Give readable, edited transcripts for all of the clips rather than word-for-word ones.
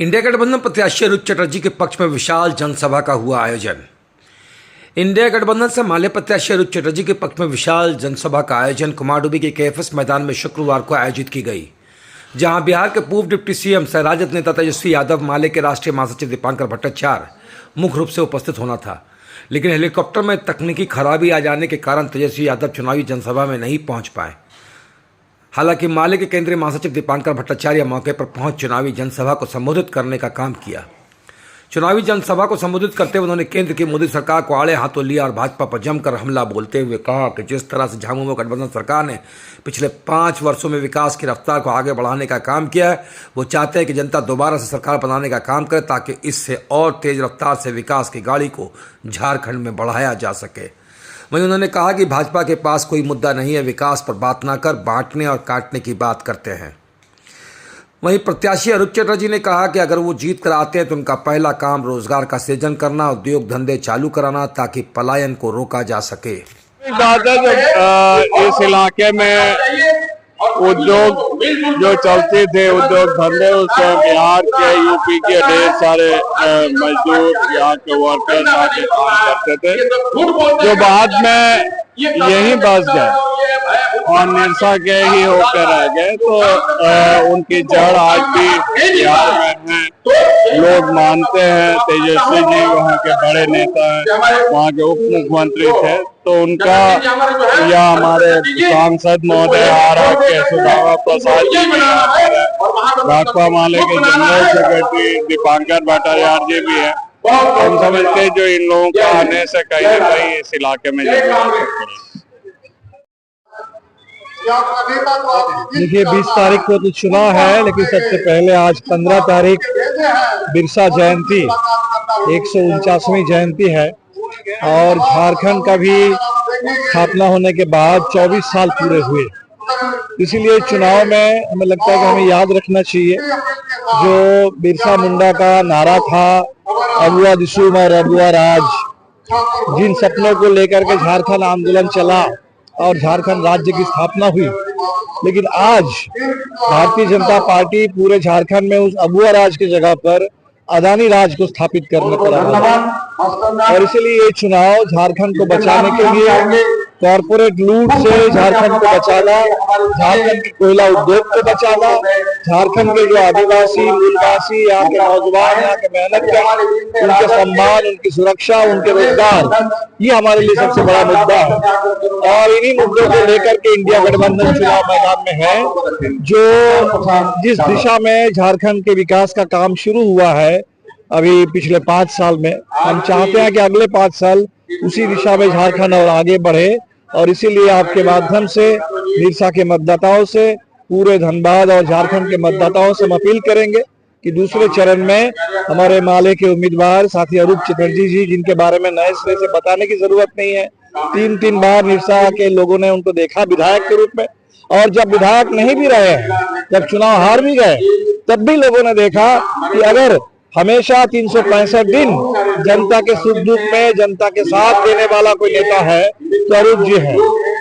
India गठबंधन प्रत्याशी अरुण चटर्जी के पक्ष में विशाल जनसभा का हुआ आयोजन। इंडिया गठबंधन से माले प्रत्याशी अरुण चटर्जी के पक्ष में विशाल जनसभा का आयोजन कुमारडूबी के केएफएस मैदान में शुक्रवार को आयोजित की गई, जहां बिहार के पूर्व डिप्टी सीएम सह राजद नेता तेजस्वी यादव, माले के राष्ट्रीय महासचिव दीपांकर भट्टाचार्य मुख्य रूप से उपस्थित होना था। लेकिन हेलीकॉप्टर में तकनीकी खराबी आ जाने के कारण तेजस्वी यादव चुनावी जनसभा में नहीं पहुंच पाए। हालांकि माले के केंद्रीय महासचिव दीपांकर भट्टाचार्य मौके पर पहुंच चुनावी जनसभा को संबोधित करने का काम किया। चुनावी जनसभा को संबोधित करते हुए उन्होंने केंद्र की मोदी सरकार को आड़े हाथों लिया और भाजपा पर जमकर हमला बोलते हुए कहा कि जिस तरह से झामुमो गठबंधन सरकार ने पिछले 5 वर्षों में विकास की रफ्तार को आगे बढ़ाने का काम किया है, वो चाहते हैं कि जनता दोबारा से सरकार बनाने का काम करे ताकि इससे और तेज रफ्तार से विकास की गाड़ी को झारखंड में बढ़ाया जा सके। वहीं उन्होंने कहा कि भाजपा के पास कोई मुद्दा नहीं है, विकास पर बात ना कर बांटने और काटने की बात करते हैं। वहीं प्रत्याशी अरुण चटर्जी ने कहा कि अगर वो जीत कर आते हैं तो उनका पहला काम रोजगार का सृजन करना, उद्योग धंधे चालू कराना ताकि पलायन को रोका जा सके। बात है जब इस इलाके में उद्योग जो चलते थे, उद्योग धंधे, उससे बिहार के यूपी के ढेर सारे मजदूर यहाँ के वर्कर्स आके काम करते थे, जो बाद में यहीं बस गए और निरसा के ही होकर रह गए। तो उनकी जड़ आज भी बिहार में है। लोग मानते हैं तेजस्वी जी वहाँ के बड़े नेता हैं, वहाँ के उप मुख्यमंत्री थे, तो उनका या हमारे सांसद महोदय आर के सुदामा प्रसाद जी भी भाजपा माले के जनरल सेक्रेटरी दीपांकर भट्टाचार्य जी भी है। हम समझते जो इन लोगों का आने से कहीं न कहीं इस इलाके में देखिए 20 तारीख को तो चुनाव है, लेकिन सबसे पहले आज 15 तारीख बिरसा जयंती 149वीं जयंती है और झारखंड का भी स्थापना होने के बाद 24 साल पूरे हुए। इसीलिए चुनाव में हमें लगता है कि हमें याद रखना चाहिए जो बिरसा मुंडा का नारा था, अबुआ दिसुम और अबुआ राज, जिन सपनों को लेकर के झारखंड आंदोलन चला और झारखंड राज्य की स्थापना हुई। लेकिन आज भारतीय जनता पार्टी पूरे झारखंड में उस अबुआ राज की जगह पर अदानी राज को स्थापित करने पर और इसलिए ये चुनाव झारखंड को बचाने के लिए, कॉर्पोरेट लूट से झारखंड को बचाना, झारखंड के कोयला उद्योग को बचाना, झारखंड के जो आदिवासी मूलवासी यहाँ के नौजवान, यहाँ के मेहनत कर, उनके सम्मान, उनकी सुरक्षा, उनके रोजगार, ये हमारे लिए सबसे बड़ा मुद्दा है। और इन्हीं मुद्दों को लेकर के इंडिया गठबंधन चुनाव मैदान में है। जो जिस दिशा में झारखंड के विकास का काम शुरू हुआ है अभी पिछले 5 साल में, हम चाहते हैं कि अगले 5 साल उसी दिशा में झारखंड और आगे बढ़े। और इसीलिए आपके माध्यम से बिरसा के मतदाताओं से, पूरे धनबाद और झारखंड के मतदाताओं से हम अपील करेंगे कि दूसरे चरण में हमारे माले के उम्मीदवार साथी अरुण चटर्जी जी, जिनके बारे में नए सिरे से बताने की जरूरत नहीं है, 3 बार निरसा के लोगों ने उनको देखा विधायक के रूप में, और जब विधायक नहीं भी रहे, जब चुनाव हार भी गए, तब भी लोगों ने देखा कि अगर हमेशा 365 दिन जनता के सुख दुख में जनता के साथ देने वाला कोई नेता है तो अरुण जी है।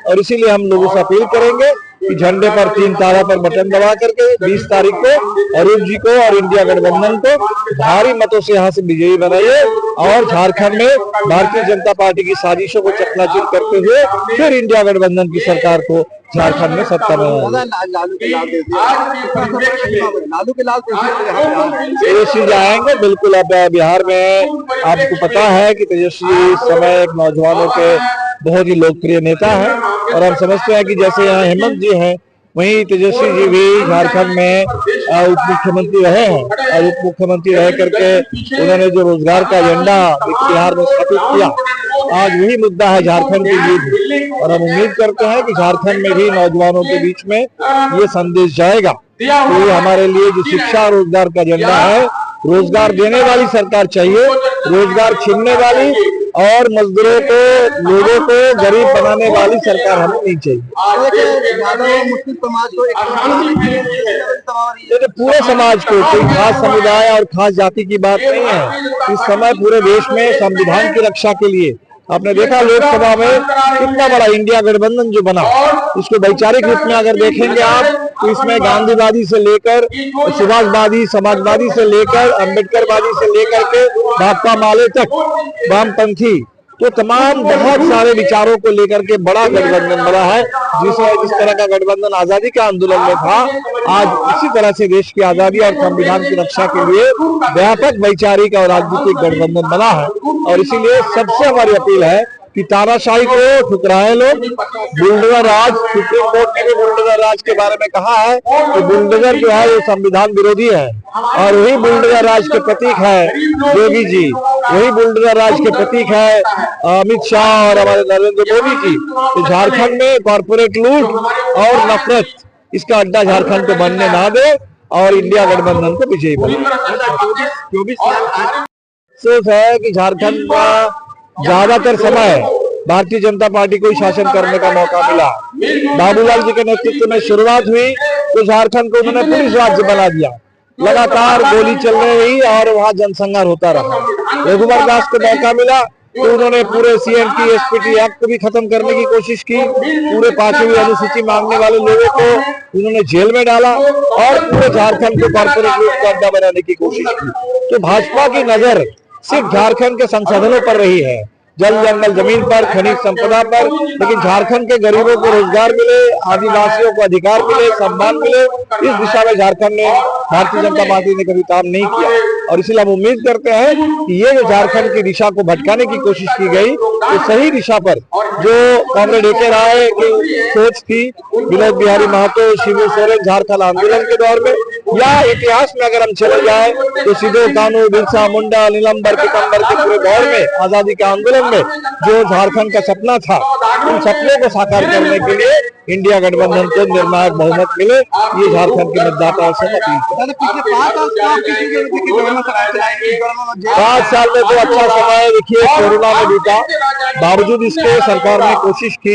और इसीलिए हम लोगों से अपील करेंगे कि झंडे पर 3 तारा पर बटन दबा करके 20 तारीख को अरुण जी को और इंडिया गठबंधन को भारी मतों से यहाँ से विजयी बनाइए और झारखंड में भारतीय जनता पार्टी की साजिशों को चकनाचूर करते हुए फिर इंडिया गठबंधन की सरकार को झारखंड में सत्ता में तेजस्वी जी आएंगे। बिल्कुल, अब बिहार में आपको पता है कि तेजस्वी इस समय एक नौजवानों के बहुत ही लोकप्रिय नेता है और हम समझते हैं कि जैसे यहाँ हेमंत जी हैं, वहीं तेजस्वी जी भी झारखंड में उप मुख्यमंत्री रहे हैं और उप मुख्यमंत्री रह करके उन्होंने जो रोजगार का एजेंडा बिहार में स्थापित किया, आज वही मुद्दा है झारखंड की जीत। और हम उम्मीद करते हैं कि झारखंड में भी नौजवानों के बीच में ये संदेश जाएगा। तो ये हमारे लिए जो शिक्षा रोजगार का एजेंडा है, रोजगार देने वाली सरकार चाहिए, रोजगार छीनने वाली और मजदूरों को, लोगों को गरीब बनाने वाली सरकार हमें नहीं चाहिए। मुस्लिम समाज को पूरे समाज को, कोई खास समुदाय और खास जाति की बात नहीं है। इस समय पूरे देश में संविधान की रक्षा के लिए आपने देखा लोकसभा में कितना बड़ा इंडिया गठबंधन जो बना, उसको वैचारिक रूप में अगर देखेंगे आप तो इसमें गांधीवादी से लेकर सुभाषवादी, समाजवादी से लेकर अम्बेडकरवादी से लेकर के भाकपा माले तक वामपंथी, तो तमाम बहुत सारे विचारों को लेकर के बड़ा गठबंधन बना है। जिस तरह का गठबंधन आजादी के आंदोलन में था, आज इसी तरह से देश की आजादी और संविधान की रक्षा के लिए व्यापक वैचारिक और राजनीतिक गठबंधन बना है। और इसीलिए सबसे हमारी अपील है कि तानाशाही को ठुकराए लोग, बुलडोजर राज, सुप्रीम कोर्ट ने भी बुलडोजर राज के बारे में कहा है कि बुलडोजर जो है वो संविधान विरोधी है, और वही बुलडोजर राज के प्रतीक है योगी जी, वही बुलडोजर राज के प्रतीक है अमित शाह और हमारे नरेंद्र मोदी जी। तो झारखंड में कॉर्पोरेट लूट और नफरत, इसका अड्डा झारखंड को बनने ना दे और इंडिया गठबंधन को विजयी बनाए। सोच है कि झारखंड का ज्यादातर समय भारतीय जनता पार्टी को ही शासन करने का मौका मिला। बाबूलाल जी के नेतृत्व में शुरुआत हुई तो झारखंड को उन्होंने पुलिस राज्य बना दिया, लगातार गोली चलने रही और वहां जनसंहार होता रहा। रघुवर दास को मौका मिला तो उन्होंने पूरे CNT SPT एक्ट को भी खत्म करने की कोशिश की, पूरे 5वीं अनुसूची मांगने वाले लोगों को उन्होंने जेल में डाला और पूरे झारखंड को कॉर्पोरेट लूट का अड्डा बनाने की कोशिश की। तो भाजपा की नजर सिर्फ झारखंड के संसाधनों पर रही है, जल जंगल जमीन पर, खनिज संपदा पर, लेकिन झारखंड के गरीबों को रोजगार मिले, आदिवासियों को अधिकार मिले, सम्मान मिले, इस दिशा में झारखंड में भारतीय जनता पार्टी ने कभी काम नहीं किया। और इसलिए हम उम्मीद करते हैं कि ये जो झारखंड की दिशा को भटकाने की कोशिश की गई, तो सही दिशा पर जो कॉमरेड AK राय की सोच थी, विनोद बिहारी महतो, शिबू सोरेन झारखंड आंदोलन के दौर में, या इतिहास में अगर हम चले जाए तो सिद्धू कानू, बिरसा मुंडा, नीलम्बर पीतम्बर के पूरे दौर में, आजादी के आंदोलन में जो झारखंड का सपना था, उन सपने को साकार करने के लिए इंडिया गठबंधन को निर्णायक बहुमत मिले, ये झारखंड के मतदाताओं से अपील है। 5 साल में तो अच्छा समय देखिए कोरोना में बीता, बावजूद इसके सरकार ने कोशिश की।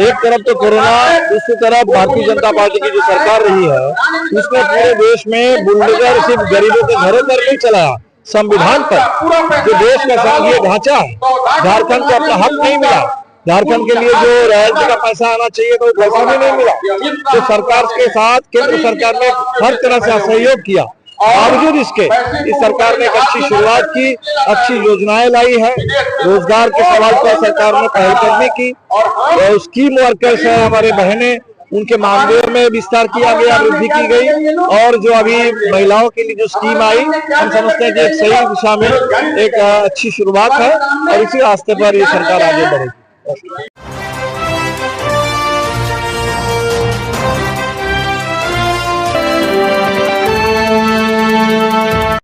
एक तरफ तो कोरोना, दूसरी तरफ भारतीय जनता पार्टी की जो सरकार रही है, उसने पूरे देश में बुलडोजर सिर्फ गरीबों के घरों पर नहीं चलाया, संविधान पर जो देश का संघीय ढांचा है, झारखंड को अपना हक नहीं मिला। झारखंड के लिए जो रॉयल्टी का पैसा आना चाहिए तो पैसा भी नहीं मिला। तो सरकार के साथ केंद्र सरकार ने हर तरह से असहयोग किया, बावजूद इसके इस सरकार ने एक अच्छी शुरुआत की, अच्छी योजनाएं लाई है। रोजगार के सवाल पर सरकार ने पहल करने की, और स्कीम वर्कर्स है हमारे बहनें, उनके मानदेय में विस्तार किया गया, वृद्धि की गई। और जो अभी महिलाओं के लिए जो स्कीम आई, हम समझते हैं कि एक सही दिशा में एक अच्छी शुरुआत है और इसी रास्ते पर ये सरकार आगे बढ़ेगी।